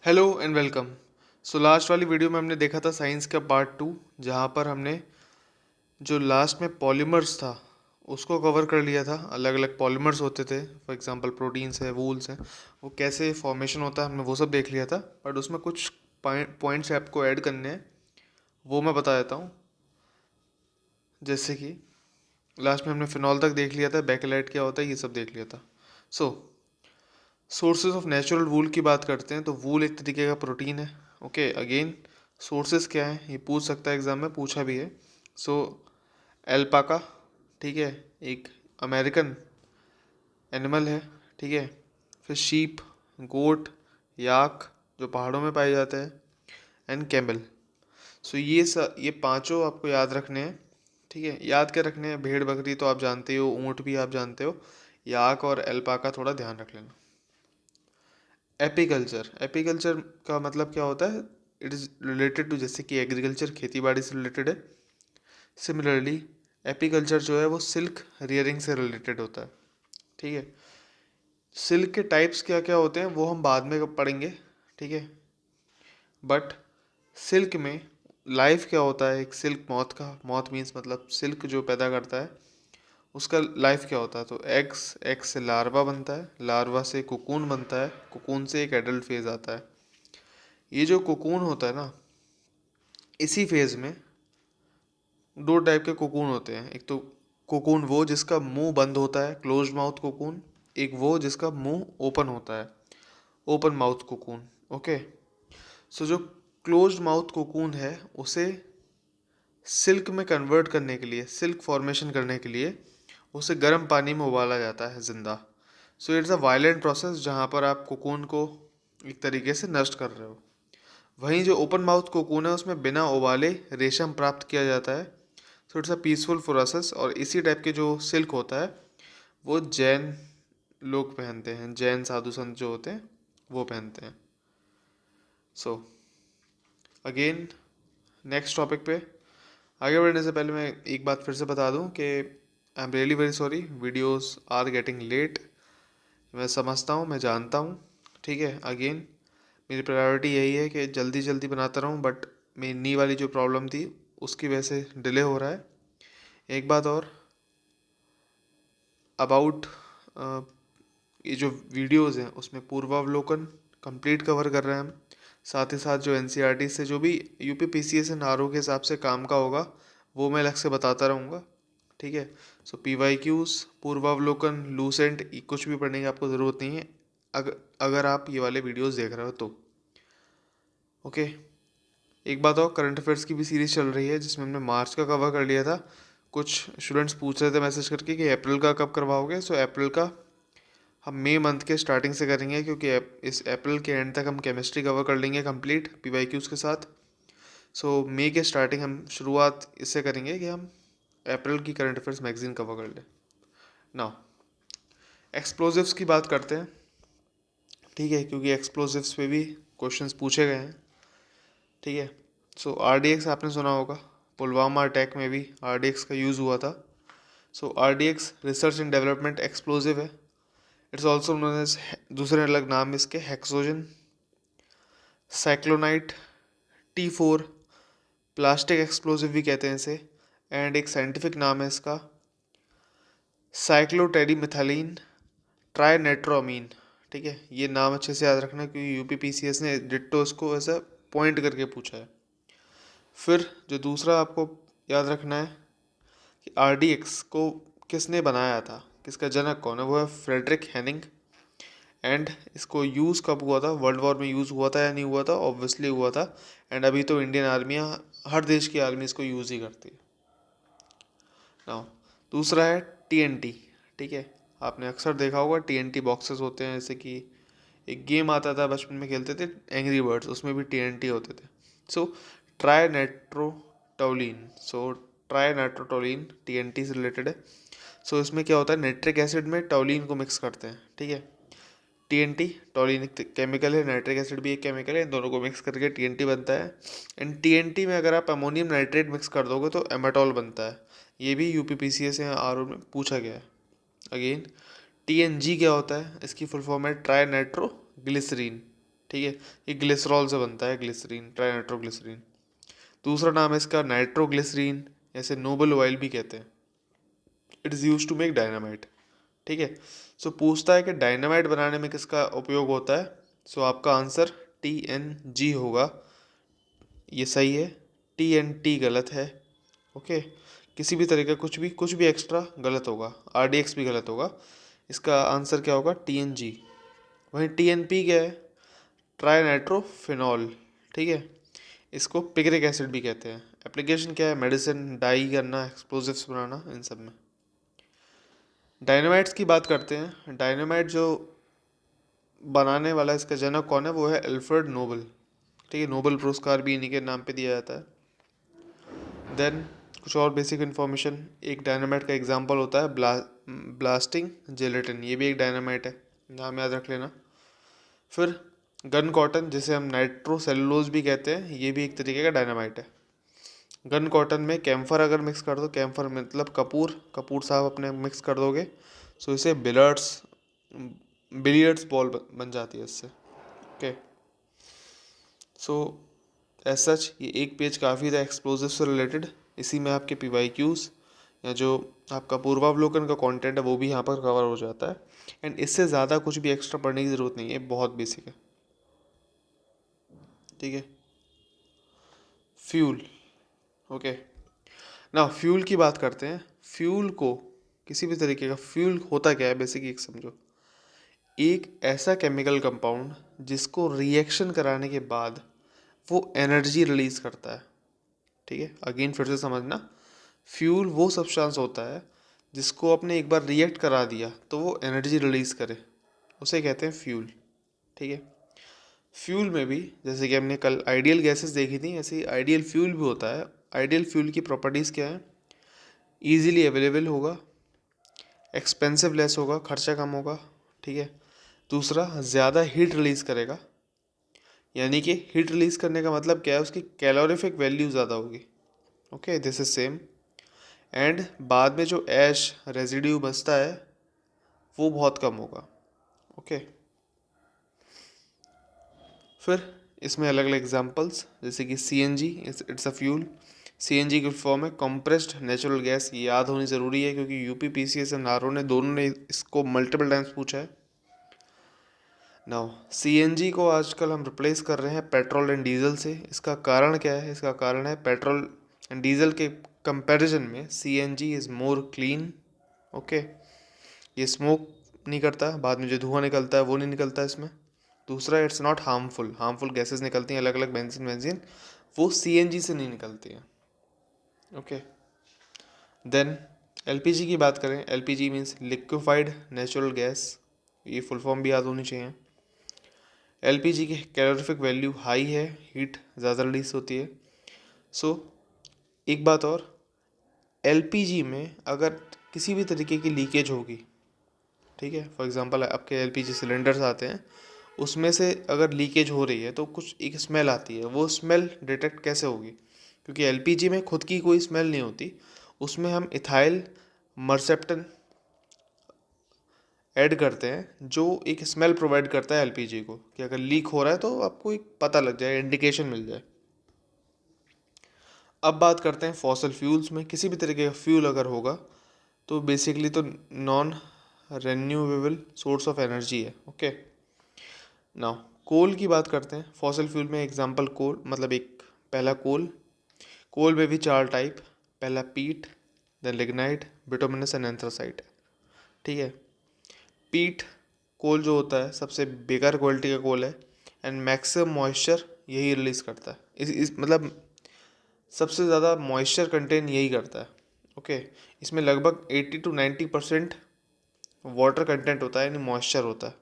Hello and welcome. So last वाली video में हमने देखा था साइंस का पार्ट 2, जहाँ पर हमने जो लास्ट में पॉलीमर्स था उसको कवर कर लिया था। अलग अलग पॉलीमर्स होते थे, फॉर एग्जांपल प्रोटीन्स है, वूल्स हैं, वो कैसे फॉर्मेशन होता है हमने वो सब देख लिया था। बट उसमें कुछ पॉइंट्स आपको ऐड करने हैं, वो मैं बता देता हूँ। जैसे कि लास्ट में हमने फिनॉल तक देख लिया था, बैकेलाइट क्या होता है ये सब देख लिया था। सो सोर्सेज ऑफ नेचुरल वूल की बात करते हैं तो वूल एक तरीके का प्रोटीन है। ओके, अगेन सोर्सेज क्या है ये पूछ सकता है, एग्जाम में पूछा भी है। सो एल्पाका, ठीक है, एक अमेरिकन एनिमल है, ठीक है। फिर शीप, गोट, याक जो पहाड़ों में पाए जाते हैं, एंड कैमल। सो ये पांचों आपको याद रखने हैं, ठीक है। याद क्या रखने हैं, भेड़ बकरी तो आप जानते हो, ऊँट भी आप जानते हो, याक और एल्पाका थोड़ा ध्यान रख लेना। एपीकल्चर, एपीकल्चर का मतलब क्या होता है, इट इज़ रिलेटेड टू, जैसे कि एग्रीकल्चर खेती बाड़ी से रिलेटेड है। सिमिलरली एपीकल्चर जो है वो सिल्क रियरिंग से रिलेटेड होता है, ठीक है। सिल्क के टाइप्स क्या क्या होते हैं वो हम बाद में पढ़ेंगे, ठीक है। बट सिल्क में लाइफ क्या होता है, एक सिल्क मॉथ का, मॉथ मीन्स मतलब सिल्क जो पैदा करता है उसका लाइफ क्या होता है। तो एग्स, एग से लार्वा बनता है, लार्वा से कोकून बनता है, कोकून से एक एडल्ट फेज आता है। ये जो कोकून होता है ना, इसी फेज में दो टाइप के कोकून होते हैं। एक तो कोकून वो जिसका मुंह बंद होता है, क्लोज माउथ कोकून। एक वो जिसका मुंह ओपन होता है, ओपन माउथ कोकून। ओके। सो जो क्लोज्ड माउथ कोकून है उसे सिल्क में कन्वर्ट करने के लिए, सिल्क फॉर्मेशन करने के लिए उसे गर्म पानी में उबाला जाता है जिंदा। So it's a violent process जहाँ पर आप कोकून को एक तरीके से नष्ट कर रहे हो। वहीं जो ओपन माउथ कोकून है उसमें बिना उबाले रेशम प्राप्त किया जाता है। So it's a peaceful process. और इसी टाइप के जो सिल्क होता है वो जैन लोग पहनते हैं, जैन साधु संत जो होते हैं वो पहनते हैं। सो अगेन नेक्स्ट टॉपिक पे आगे बढ़ने से पहले मैं एक बात फिर से बता दूं कि I am really very sorry, videos are getting late. मैं समझता हूँ, मैं जानता हूँ, ठीक है। अगेन मेरी प्रायोरिटी यही है कि जल्दी जल्दी बनाता रहूँ, बट मेरी नी वाली जो प्रॉब्लम थी उसकी वजह से डिले हो रहा है। एक बात और अबाउट ये जो वीडियोस हैं उसमें पूर्वावलोकन कंप्लीट कवर कर रहे हैं हम। साथ ही साथ जो एनसीईआरटी से जो भी यूपी पीसीएस एंड आरओ के हिसाब से काम का होगा वो मैं अलग से बताता रहूँगा, ठीक है। सो पीवाईक्यूज, पूर्वावलोकन, लूसेंट, कुछ भी पढ़ने की आपको ज़रूरत नहीं है अगर अगर आप ये वाले वीडियोस देख रहे हो तो। ओके। एक बात और, करंट अफेयर्स की भी सीरीज चल रही है जिसमें हमने मार्च का कवर कर लिया था। कुछ स्टूडेंट्स पूछ रहे थे मैसेज करके कि अप्रैल का कब करवाओगे। सो अप्रैल का हम मई मंथ के स्टार्टिंग से करेंगे, क्योंकि इस अप्रैल के एंड तक हम केमिस्ट्री कवर कर लेंगे कंप्लीट पीवाईक्यूज के साथ। सो मई के स्टार्टिंग हम शुरुआत इससे करेंगे कि हम अप्रैल की करंट अफेयर्स मैगजीन कवर कर लें। नाउ एक्सप्लोजिव्स की बात करते हैं, ठीक है, क्योंकि एक्सप्लोजिव्स पे भी क्वेश्चंस पूछे गए हैं, ठीक है। सो आरडीएक्स आपने सुना होगा, पुलवामा अटैक में भी आरडीएक्स का यूज़ हुआ था। So RDX research and development explosive है। इट्स ऑल्सो नोन एज, दूसरे अलग नाम इसके हेक्सोजन, साइक्लोनाइट, T4, प्लास्टिक एक्सप्लोजिव भी कहते हैं इसे। एंड एक साइंटिफिक नाम है इसका साइक्लोटेडीमिथाइलिन ट्राइनेट्रोमीन, ठीक है। ये नाम अच्छे से याद रखना क्योंकि यूपीपीसीएस ने डिट्टो इसको ऐसा पॉइंट करके पूछा है। फिर जो दूसरा आपको याद रखना है कि आरडीएक्स को किसने बनाया था, किसका जनक कौन है, वो है फ्रेडरिक हैनिंग। एंड इसको यूज़ कब हुआ था, वर्ल्ड वॉर में यूज़ हुआ था या नहीं हुआ था, ऑब्वियसली हुआ था। एंड अभी तो इंडियन आर्मी, हर देश की आर्मी इसको यूज़ ही करती है। नाउ दूसरा है टीएनटी, ठीक है। आपने अक्सर देखा होगा टीएनटी बॉक्सेस होते हैं, जैसे कि एक गेम आता था बचपन में खेलते थे एंग्री बर्ड्स, उसमें भी टीएनटी होते थे। So try nitrotoluene, so try nitrotoluene TNT से रिलेटेड है। सो इसमें क्या होता है, नाइट्रिक एसिड में टोलिन को मिक्स करते हैं, ठीक है। टीएनटी, टोलिन एक केमिकल है, नाइट्रिक एसिड भी एक केमिकल है, इन दोनों को मिक्स करके टीएनटी बनता है। एंड टीएनटी में अगर आप अमोनियम नाइट्रेट मिक्स कर दोगे तो एमेटॉल बनता है। ये भी यूपीपीसीएस या आरओ में पूछा गया है। अगेन टीएनजी क्या होता है, इसकी फुल फॉर्म है ट्राई नाइट्रो ग्लिसरीन, ठीक है। ये ग्लिसरॉल से बनता है, ग्लिसरीन, ट्राइनाइट्रोग्लिसरीन। दूसरा नाम है इसका नाइट्रोग्लिसरीन, ऐसे नोबल ऑयल भी कहते हैं। It is use to make dynamite. ठीक है। सो पूछता है कि डायनामाइट बनाने में किसका उपयोग होता है। सो आपका आंसर TNG होगा, ये सही है। TNT गलत है। ओके। किसी भी तरह का कुछ भी एक्स्ट्रा गलत होगा, RDX भी गलत होगा। इसका आंसर क्या होगा, TNG। वहीं TNP क्या है, ट्राई नाइट्रोफिनॉल। ठीक है। इसको पिक्रिक एसिड भी कहते हैं। एप्लीकेशन क्या है, मेडिसिन, डाई करना, एक्सप्लोजिव्स बनाना, इन सब में। डायनामाइट्स की बात करते हैं। डायनामाइट जो बनाने वाला, इसका जनक कौन है, वो है अल्फ्रेड नोबल। ठीक है। नोबल पुरस्कार भी इन्हीं के नाम पे दिया जाता है। देन कुछ और बेसिक इन्फॉर्मेशन, एक डायनामाइट का एग्जांपल होता है ब्लास्टिंग जेलेटिन, ये भी एक डायनामाइट है, नाम याद रख लेना। फिर गन कॉटन, जिसे हम नाइट्रोसेलुलोज भी कहते हैं, ये भी एक तरीके का डायनामाइट है। गन कॉटन में कैम्फर अगर मिक्स कर दो, कैम्फर मतलब कपूर, कपूर साहब अपने मिक्स कर दोगे, सो इसे बिलियर्ड्स बॉल बन जाती है इससे। ओके। सो एज सच ये एक पेज काफ़ी था एक्सप्लोजिव से रिलेटेड। इसी में आपके PYQs या जो आपका पूर्वावलोकन का कंटेंट है वो भी यहाँ पर कवर हो जाता है। एंड इससे ज़्यादा कुछ भी एक्स्ट्रा पढ़ने की ज़रूरत नहीं है, बहुत बेसिक है। ठीक है। फ्यूल। ओके। ना फ्यूल की बात करते हैं। फ्यूल को, किसी भी तरीके का फ्यूल होता क्या है, बेसिक एक समझो। एक ऐसा केमिकल कंपाउंड जिसको रिएक्शन कराने के बाद वो एनर्जी रिलीज करता है। ठीक है। अगेन फिर से समझना, फ्यूल वो सब्सटेंस होता है जिसको आपने एक बार रिएक्ट करा दिया तो वो एनर्जी रिलीज करे, उसे कहते हैं फ्यूल। ठीक है। फ्यूल में भी जैसे कि हमने कल आइडियल गैसेस देखी थी, ऐसे ही आइडियल फ्यूल भी होता है। आइडियल फ्यूल की प्रॉपर्टीज़ क्या है, ईजिली अवेलेबल होगा, एक्सपेंसिव लेस होगा, खर्चा कम होगा। ठीक है। दूसरा, ज़्यादा हीट रिलीज़ करेगा, यानी कि हीट रिलीज़ करने का मतलब क्या है, उसकी कैलोरीफिक वैल्यू ज़्यादा होगी। Okay, this is same. And बाद में जो ऐश रेजिड्यू बचता है वो बहुत कम होगा। ओके। फिर इसमें अलग अलग एग्जांपल्स, जैसे कि CNG, it's a fuel. CNG की फॉर्म है कंप्रेस्ड नेचुरल गैस, ये याद होनी ज़रूरी है क्योंकि UPPCS एंड आरओ ने दोनों ने इसको मल्टीपल टाइम्स पूछा है। नाउ CNG को आजकल हम रिप्लेस कर रहे हैं पेट्रोल एंड डीजल से। इसका कारण क्या है, इसका कारण है पेट्रोल एंड डीजल के कंपैरिजन में CNG is more clean. Okay. ये स्मोक नहीं करता, बाद में जो धुआं निकलता है वो नहीं निकलता इसमें। दूसरा, it's not harmful, harmful gases निकलती हैं अलग अलग, बेंजीन बेंजीन, वो CNG से नहीं निकलती हैं। ओके। देन LPG की बात करें, LPG means liquefied natural gas, ये फुल फॉर्म भी याद होनी चाहिए। LPG की कैलोरीफिक वैल्यू हाई है, हीट ज़्यादा रिलीज होती है। सो एक बात और, LPG में अगर किसी भी तरीके की लीकेज होगी, ठीक है, फॉर एग्जांपल आपके LPG सिलेंडर्स आते हैं, उसमें से अगर लीकेज हो रही है तो कुछ एक स्मेल आती है, वो स्मेल डिटेक्ट कैसे होगी, क्योंकि LPG में खुद की कोई स्मेल नहीं होती, उसमें हम इथाइल मर्सेप्टन ऐड करते हैं जो एक स्मेल प्रोवाइड करता है LPG को, कि अगर लीक हो रहा है तो आपको एक पता लग जाए, इंडिकेशन मिल जाए। अब बात करते हैं फॉसल फ्यूल्स में। किसी भी तरीके का फ्यूल अगर होगा तो बेसिकली तो non renewable source of energy है। ओके। नाउ कोल की बात करते हैं। फॉसल फ्यूल में एग्जांपल कोल, मतलब एक पहला कोल। कोल में भी 4 टाइप, पहला peat, then lignite, bituminous and anthracite. ठीक है। पीट कोल जो होता है सबसे बेकार क्वालिटी का कोल है, एंड मैक्सिमम मॉइस्चर यही रिलीज करता है। इस मतलब सबसे ज़्यादा मॉइस्चर कंटेन यही करता है। ओके। इसमें लगभग 80 to 90% वाटर कंटेंट होता है, यानी मॉइस्चर होता है।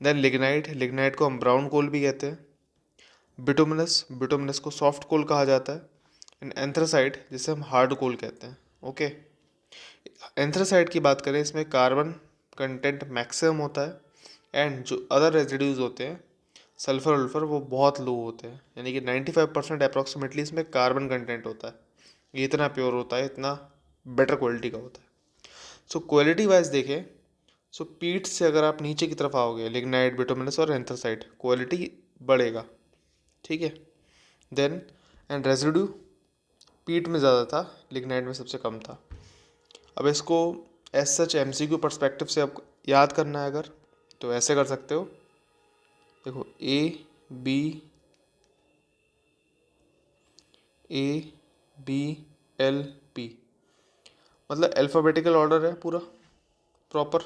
देन लिग्नाइट, लिग्नाइट को हम ब्राउन कोल भी कहते हैं। बिटुमिनस, बिटुमिनस को सॉफ्ट कोल कहा जाता है। एंड एंथ्रासाइट, जिसे हम हार्ड कोल कहते हैं। ओके। एंथ्रासाइट की बात करें, इसमें कार्बन कंटेंट मैक्सिमम होता है, एंड जो अदर रेजिड्यूज होते हैं सल्फर वल्फर वो बहुत लो होते हैं, यानी कि 95% अप्रॉक्सीमेटली इसमें कार्बन कंटेंट होता है। ये इतना प्योर होता है, इतना बेटर क्वालिटी का होता है। सो क्वालिटी वाइज देखें सो पीट से अगर आप नीचे की तरफ आओगे, लिग्नाइट, बिटुमिनस और एंथ्रासाइट, क्वालिटी बढ़ेगा, ठीक है। देन एंड रेजिड्यू पीट में ज़्यादा था, लिग्नाइट में सबसे कम था। अब इसको एज सच एमसीक्यू पर्सपेक्टिव से अब याद करना है अगर, तो ऐसे कर सकते हो। देखो B A B L P, मतलब अल्फ़ाबेटिकल ऑर्डर है पूरा प्रॉपर,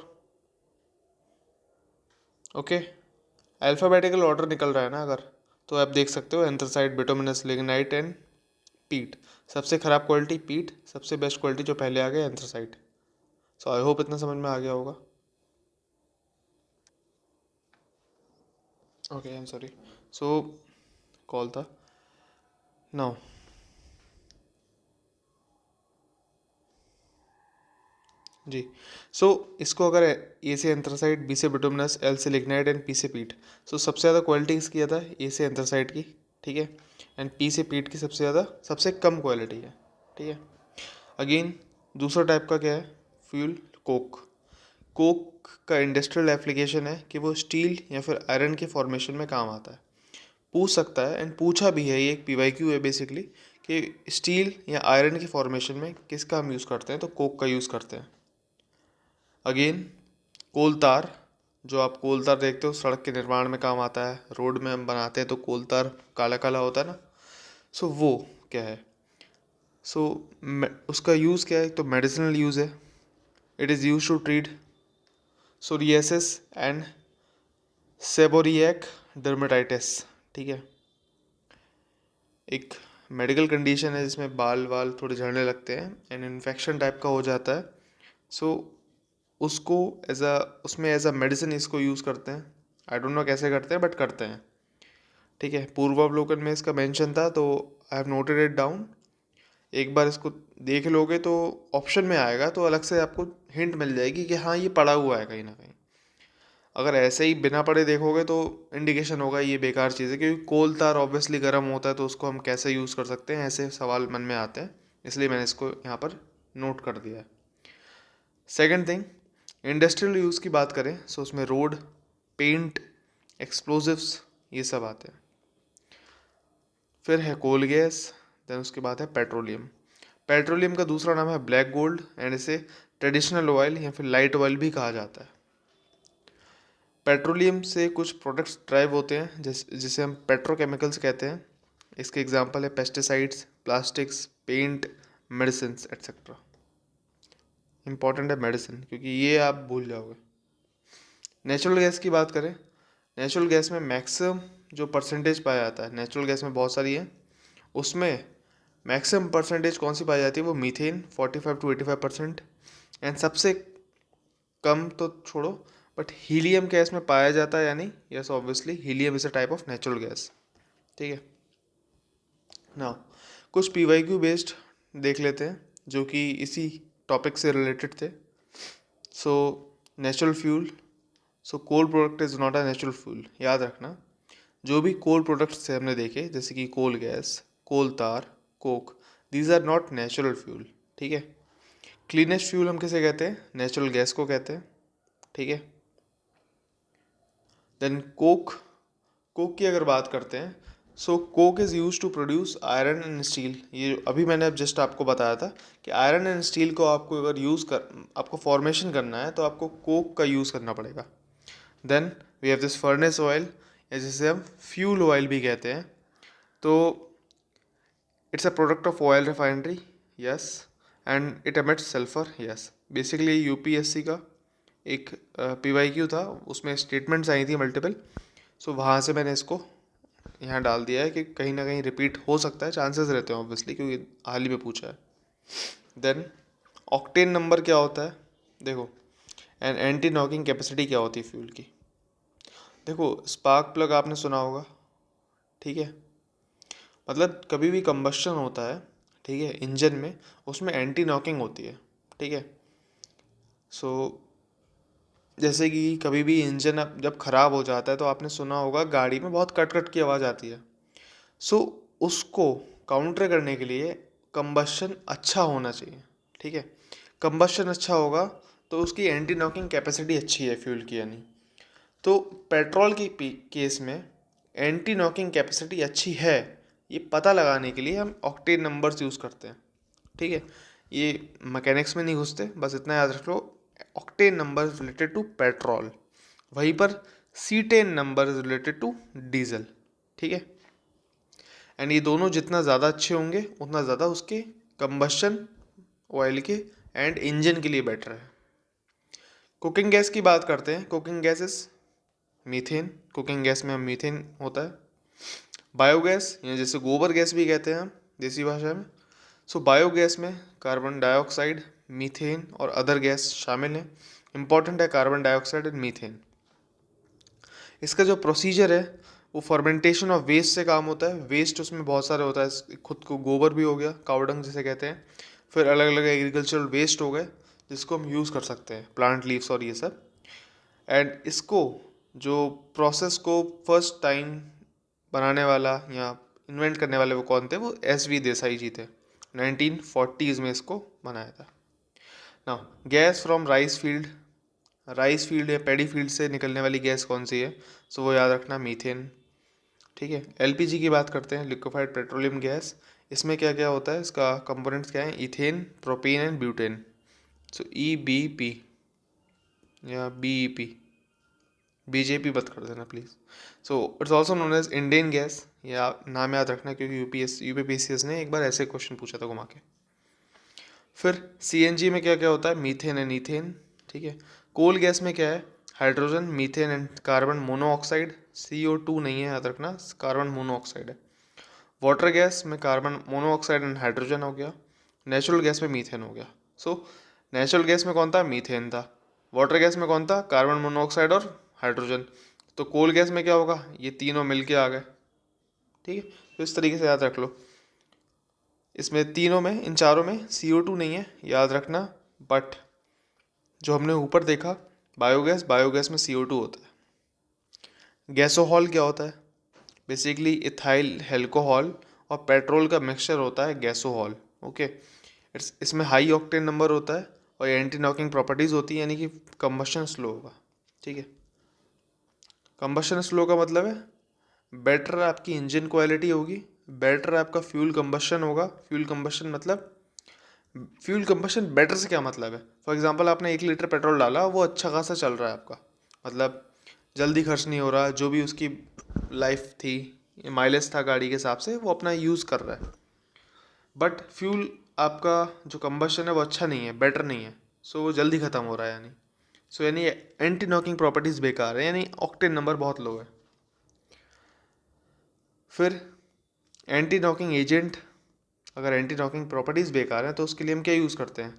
ओके। अल्फ़ाबेटिकल ऑर्डर निकल रहा है ना अगर, तो आप देख सकते हो एंथ्रासाइट, बिटुमिनस, लिग्नाइट एंड पीट। सबसे ख़राब क्वालिटी पीट, सबसे बेस्ट क्वालिटी जो पहले आ गया एंथ्रासाइट। सो आई होप इतना समझ में आ गया होगा। Okay, I am sorry. So call था नाउ। जी, सो इसको अगर ए से एंथ्रासाइट, बी से बिटुमिनस, एल से लिग्नाइट एंड पी से पीट, सो सबसे ज़्यादा क्वालिटी किसकी ज़्यादा है? ए से एंथ्रासाइट की, ठीक है। एंड पी से पीट की सबसे ज़्यादा, सबसे कम क्वालिटी है, ठीक है। अगेन दूसरा टाइप का क्या है? Fuel Coke. कोक का इंडस्ट्रियल एप्लीकेशन है कि वो स्टील या फिर आयरन के फॉर्मेशन में काम आता है। पूछ सकता है, एंड पूछा भी है, ये एक पीवाईक्यू है बेसिकली, कि स्टील या आयरन के फॉर्मेशन में किसका हम यूज़ करते हैं, तो कोक का यूज़ करते हैं। अगेन कोल तार, जो आप कोल तार देखते हो सड़क के निर्माण में काम आता है, रोड में हम बनाते हैं तो कोल तार काला काला होता है ना, सो वो क्या है? सो उसका यूज़ क्या है? तो मेडिसिनल यूज़ है। It is use to treat psoriasis and seborrhoeic dermatitis, ठीक है। एक मेडिकल कंडीशन है जिसमें बाल वाल थोड़े झड़ने लगते हैं एंड इन्फेक्शन टाइप का हो जाता है। सो उसको एज अ उसमें एज अ मेडिसिन इसको यूज़ करते हैं। आई डोंट नो कैसे करते हैं बट करते हैं, ठीक है। पूर्वावलोकन में इसका मेंशन था तो I have noted it down. एक बार इसको देख लोगे तो ऑप्शन में आएगा, तो अलग से आपको हिंट मिल जाएगी कि हाँ ये पड़ा हुआ है कहीं ना कहीं। अगर ऐसे ही बिना पढ़े देखोगे तो इंडिकेशन होगा ये बेकार चीज़ है, क्योंकि कोल तार ऑब्वियसली गर्म होता है तो उसको हम कैसे यूज़ कर सकते हैं, ऐसे सवाल मन में आते हैं, इसलिए मैंने इसको यहाँ पर नोट कर दिया है। सेकंड थिंग, इंडस्ट्रियल यूज़ की बात करें सो उसमें रोड, पेंट, एक्सप्लोजिव्स, ये सब आते हैं। फिर है कोल गैस, देन उसके बाद है पेट्रोलियम। पेट्रोलियम का दूसरा नाम है ब्लैक गोल्ड, एंड इसे ट्रेडिशनल ऑयल या फिर लाइट ऑयल भी कहा जाता है। पेट्रोलियम से कुछ प्रोडक्ट्स ड्राइव होते हैं जिसे हम पेट्रोकेमिकल्स कहते हैं। इसके एग्जांपल है pesticides, plastics, paint, medicine etcetera. Important है मेडिसिन, क्योंकि ये आप भूल जाओगे। नेचुरल गैस की बात करें, नेचुरल गैस में मैक्सिमम जो परसेंटेज पाया जाता है, नेचुरल गैस में बहुत सारी है, उसमें मैक्सिमम परसेंटेज कौन सी पाई जाती है? वो मीथेन 45 to 85%। एंड सबसे कम तो छोड़ो, बट हीलियम गैस में पाया जाता है या नहीं? Yes, obviously helium is a type of natural gas, ठीक है ना। कुछ पीवाईक्यू बेस्ड देख लेते हैं जो कि इसी टॉपिक से रिलेटेड थे। So natural fuel, so coal product is not a natural fuel, याद रखना। जो भी कोल प्रोडक्ट्स से हमने देखे, जैसे कि कोल gas, coal tar, coke, these are not natural fuel, ठीक है। क्लीनेस्ट फ्यूल हम किसे कहते हैं? नेचुरल गैस को कहते हैं, ठीक है। देन कोक, कोक की अगर बात करते हैं, so coke is use to produce iron and steel. ये अभी मैंने अब जस्ट आपको बताया था कि आयरन एंड स्टील को आपको अगर आपको फॉर्मेशन करना है तो आपको कोक का यूज़ करना पड़ेगा। Then we have this furnace oil, या जिसे हम फ्यूल ऑयल भी कहते हैं। तो it's a product of oil refinery, yes, and it emits sulphur, yes. Basically UPSC का एक पीवाईक्यू था, उसमें स्टेटमेंट्स आई थी मल्टीपल, सो वहाँ से मैंने इसको यहाँ डाल दिया है कि कहीं ना कहीं रिपीट हो सकता है, चांसेस रहते हैं ऑब्वियसली, क्योंकि हाल ही में पूछा है। देन ऑक्टेन नंबर क्या होता है? देखो, एंड एंटी नॉकिंग कैपेसिटी क्या होती है फ्यूल की? देखो, स्पार्क प्लग आपने सुना होगा, ठीक है। मतलब कभी भी कंबस्शन होता है, ठीक है, इंजन में, उसमें एंटी नॉकिंग होती है, ठीक है। सो जैसे कि कभी भी इंजन जब ख़राब हो जाता है तो आपने सुना होगा गाड़ी में बहुत कट कट की आवाज़ आती है। सो उसको काउंटर करने के लिए कंबशन अच्छा होना चाहिए, ठीक है। कंबशन अच्छा होगा तो उसकी एंटी नॉकिंग कैपेसिटी अच्छी है फ्यूल की यानी। तो पेट्रोल की केस में एंटी नॉकिंग कैपेसिटी अच्छी है, ये पता लगाने के लिए हम ऑक्टेन नंबर्स यूज़ करते हैं। ठीक है, ये मैकेनिक्स में नहीं घुसते, बस इतना याद रख लो, octane number related to petrol, वहीं पर cetane number related to diesel. ठीक है, एंड ये दोनों जितना ज़्यादा अच्छे होंगे उतना ज़्यादा उसके कंबशन ऑयल के एंड इंजन के लिए बेटर है। कुकिंग गैस की बात करते हैं। Cooking gas is methane. Cooking gas में मीथेन होता है। बायोगैस या जैसे गोबर गैस भी कहते हैं हम देसी भाषा में। सो बायोगैस में कार्बन डाइऑक्साइड, मीथेन और अदर गैस शामिल हैं। इंपॉर्टेंट है कार्बन डाइऑक्साइड एंड मीथेन। इसका जो प्रोसीजर है वो फर्मेंटेशन ऑफ वेस्ट से काम होता है। वेस्ट उसमें बहुत सारे होता है, खुद को गोबर भी हो गया, कावडंग जिसे कहते हैं, फिर अलग अलग एग्रीकल्चरल वेस्ट हो गए जिसको हम यूज़ कर सकते हैं, प्लांट लीव्स और ये सब। एंड इसको जो प्रोसेस को फर्स्ट टाइम बनाने वाला या इन्वेंट करने वाले वो कौन थे, वो SV देसाई जी थे। 1940s में इसको बनाया था। Now gas from rice field, rice field या पैडी फील्ड से निकलने वाली गैस कौन सी है, सो वो याद रखना मीथेन। ठीक है, LPG की बात करते हैं, लिक्विफाइड पेट्रोलियम गैस। इसमें क्या क्या होता है, इसका कंपोनेंट्स क्या है, ethane, propane and butane. So EBP या BEP, BJP मत कर देना please. So it's also known as Indian gas, या नाम याद रखना क्योंकि UPPCS ने एक बार ऐसे क्वेश्चन पूछा था घुमा के। फिर CNG में क्या क्या होता है, मीथेन एंड ईथेन। ठीक है, कोल गैस में क्या है, hydrogen, methane and carbon monoxide. CO2 नहीं है, याद रखना, कार्बन मोनोऑक्साइड है। वाटर गैस में कार्बन मोनोऑक्साइड एंड हाइड्रोजन हो गया। नेचुरल गैस में मीथेन हो गया। सो नेचुरल गैस में कौन था, मीथेन था। वाटर गैस में कौन था, कार्बन मोनोऑक्साइड और हाइड्रोजन। तो कोल गैस में क्या होगा, ये तीनों मिलके आ गए। ठीक है, तो इस तरीके से याद रख लो। इसमें तीनों में, इन चारों में CO2 नहीं है, याद रखना। बट जो हमने ऊपर देखा बायोगैस, बायोगैस में CO2 होता है। गैसोहॉल क्या होता है, बेसिकली इथाइल एल्कोहल और पेट्रोल का मिक्सचर होता है गैसोहॉल। ओके, इसमें हाई ऑक्टेन नंबर होता है और एंटी नॉकिंग प्रॉपर्टीज़ होती है, यानी कि कंबशन स्लो होगा। ठीक है, कंबशन स्लो का मतलब है बेटर आपकी इंजन क्वालिटी होगी, बेटर आपका फ्यूल कंबशन होगा। फ्यूल कंबशन मतलब, फ्यूल कंबशन बेटर से क्या मतलब है, फॉर एग्जांपल आपने 1 लीटर पेट्रोल डाला, वो अच्छा खासा चल रहा है आपका, मतलब जल्दी खर्च नहीं हो रहा, जो भी उसकी लाइफ थी, माइलेज था गाड़ी के हिसाब से, वो अपना यूज़ कर रहा है। बट फ्यूल आपका जो कंबशन है वो अच्छा नहीं है, बेटर नहीं है, सो वो जल्दी ख़त्म हो रहा है यानी। सो यानी एंटी नॉकिंग प्रॉपर्टीज़ बेकार है, यानी ऑक्टेन नंबर बहुत लो है। फिर एंटी नॉकिंग एजेंट, अगर एंटी नॉकिंग प्रॉपर्टीज़ बेकार हैं तो उसके लिए हम क्या यूज़ करते हैं,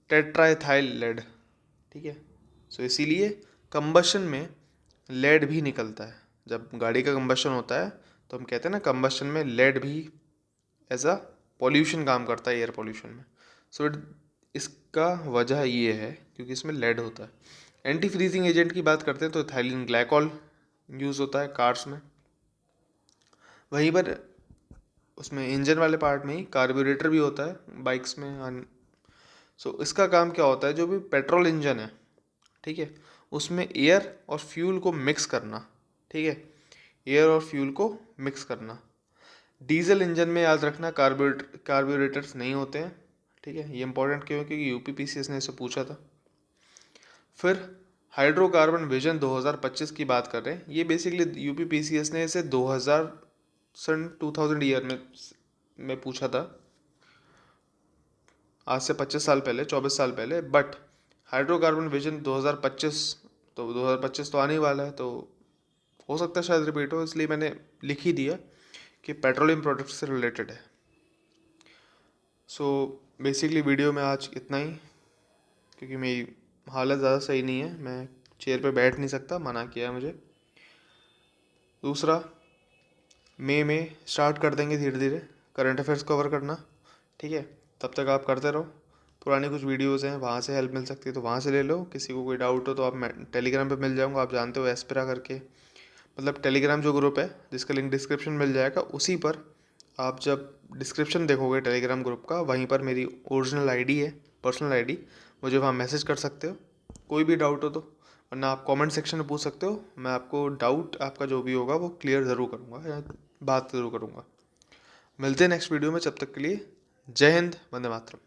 टेट्राइथाइल लेड। ठीक है, सो इसीलिए कंबशन में लेड भी निकलता है। जब गाड़ी का कंबशन होता है तो हम कहते हैं ना, कंबशन में लेड भी एज अ पॉल्यूशन काम करता है एयर पॉल्यूशन में। सो इसका वजह ये है क्योंकि इसमें लेड होता है। एंटी फ्रीजिंग एजेंट की बात करते हैं तो इथाइलिन ग्लाइकॉल यूज़ होता है कार्स में। वहीं पर उसमें इंजन वाले पार्ट में ही कार्बोरेटर भी होता है बाइक्स में। सो इसका काम क्या होता है, जो भी पेट्रोल इंजन है, ठीक है, उसमें एयर और फ्यूल को मिक्स करना। ठीक है, एयर और फ्यूल को मिक्स करना। डीजल इंजन में याद रखना कार्बोरेटर्स नहीं होते हैं। ठीक है, ये इंपॉर्टेंट क्यों है, क्योंकि UPPCS ने इसे पूछा था। फिर हाइड्रोकार्बन विजन 2025 की बात कर रहे हैं, ये बेसिकली UPPCS ने इसे 2000 ईयर में पूछा था, आज से 25 साल पहले, 24 साल पहले। बट हाइड्रोकार्बन विजन 2025, तो 2025 तो आने ही वाला है, तो हो सकता है शायद रिपीट हो, इसलिए मैंने लिख ही दिया कि पेट्रोलियम प्रोडक्ट से रिलेटेड है। सो बेसिकली वीडियो में आज इतना ही, क्योंकि मेरी हालत ज़्यादा सही नहीं है, मैं चेयर पे बैठ नहीं सकता, मना किया है मुझे। दूसरा, मई में स्टार्ट कर देंगे धीरे धीरे करंट अफेयर्स कवर करना। ठीक है, तब तक आप करते रहो। पुरानी कुछ वीडियोस हैं, वहाँ से हेल्प मिल सकती है तो वहाँ से ले लो। किसी को कोई डाउट हो तो आप टेलीग्राम पे मिल जाऊँगा, आप जानते हो एस्पिरा करके, मतलब टेलीग्राम जो ग्रुप है जिसका लिंक डिस्क्रिप्शन मिल जाएगा, उसी पर आप जब डिस्क्रिप्शन देखोगे टेलीग्राम ग्रुप का, वहीं पर मेरी ओरिजिनल ID है, पर्सनल ID, मुझे वहाँ मैसेज कर सकते हो कोई भी डाउट हो तो, वरना आप कमेंट सेक्शन में पूछ सकते हो। मैं आपको डाउट आपका जो भी होगा वो क्लियर ज़रूर करूँगा या बात ज़रूर करूँगा। मिलते हैं नेक्स्ट वीडियो में, तब तक के लिए जय हिंद, वंदे मातरम।